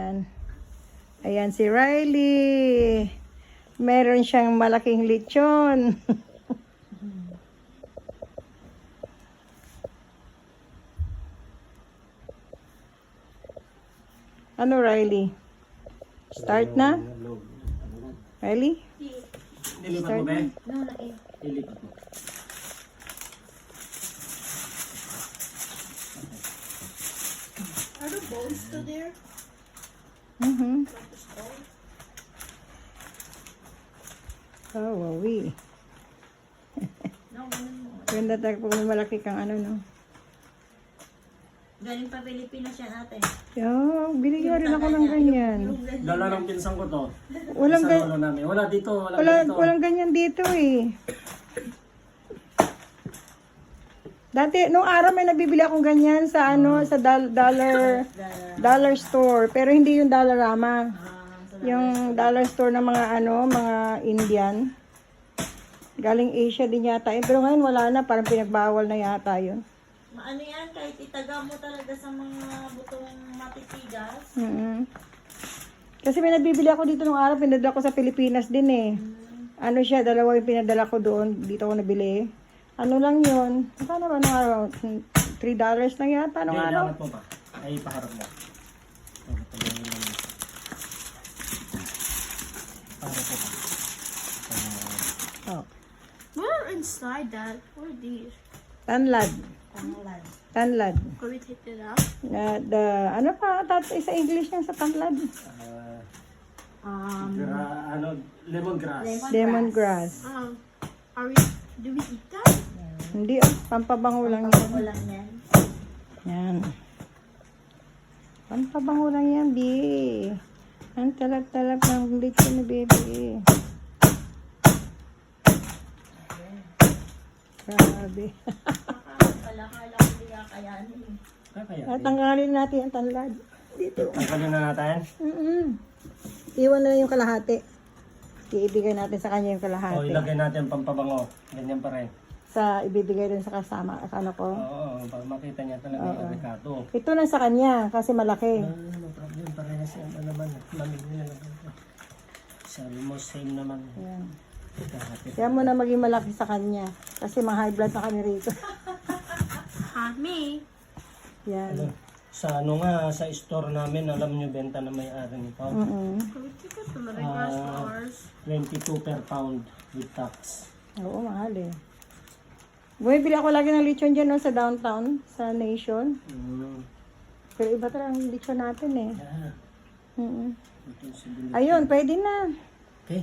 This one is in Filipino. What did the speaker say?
Ayan. Ayan si Riley. Meron siyang malaking lechon. Ano, Riley? Start na? Riley? Ilipat mo ba? No, not yet. Ilipat mo. Are the bones still there? Mm-hmm. Oh, wawi. No, ganun mo. Ganda tayo pag may malaki kang ano, no? Galing pa Pilipinas yan ate. Yeah, binigyan rin ako ng ganyan. Dala ng pinsan ko to. Walang, Pinsan ulo namin. Wala dito. walang ganyan dito eh. Dati, nung araw may nabibili akong ganyan sa ano, sa dollar store. Pero hindi yung Dollarama. Yung dollar store ng mga ano, mga Indian. Galing Asia din yata. Pero ngayon wala na, parang pinagbawal na yata yun. Ano yan, kahit itaga mo talaga sa mga butong matitigas. Kasi may nabibili ako dito nung araw, pinadala ko sa Pilipinas din eh. Ano siya, dalawa yung pinadala ko doon, dito ko nabili. Ano lang yun? Paano ba nung araw? $3 lang yata nung Hindi, araw. ilangat mo pa. Ay, paharap mo. Paharap mo pa. Oh. We're inside that. What are these? Tanlad. Tanglad. Tanlad. Can we take it out? Ano pa, sa English yan sa tanlad? Lemongrass. Lemongrass. Are we? Do we eat that? Hindi, pampabango lang yan. Walang yan. Yan. Pampabango lang yan, bi. Ang talap-talap ng lechon ni baby. Grabe. Kala ko hindi kakayanin eh. Kaya. Tatanggalin natin ang tanlad. Dito. Tanggalin na natin. Iwan na lang yung kalahati. Iibigay natin sa kanya yung O, kalahati. ilagay natin pampabango. Ganyan pa rin. Sa ibibigay din sa kasama. Ano ko. Oo, para makita niya talaga yung Ricardo. Ito na sa kanya kasi malaki. No problem. Parehas yan. Ano naman. Lamig nila naman. Almost same naman. Ayan. Kahapit. Kaya mo na maging malaki sa kanya. Kasi mga high blood na kami rito. Me. Yan. Ano, sa ano nga, sa store namin, alam nyo, benta na may-ari nito. Mm-mm. Can we take out the lemongrass flowers? 22 per pound with tax. Oo, mahal eh. Bumibili ako lagi ng lechon dyan no, sa downtown, sa Nation. Pero iba talaga ang lechon natin eh. Yeah. Mm-mm. Ito si Billy. Ayun, pwede na. Okay.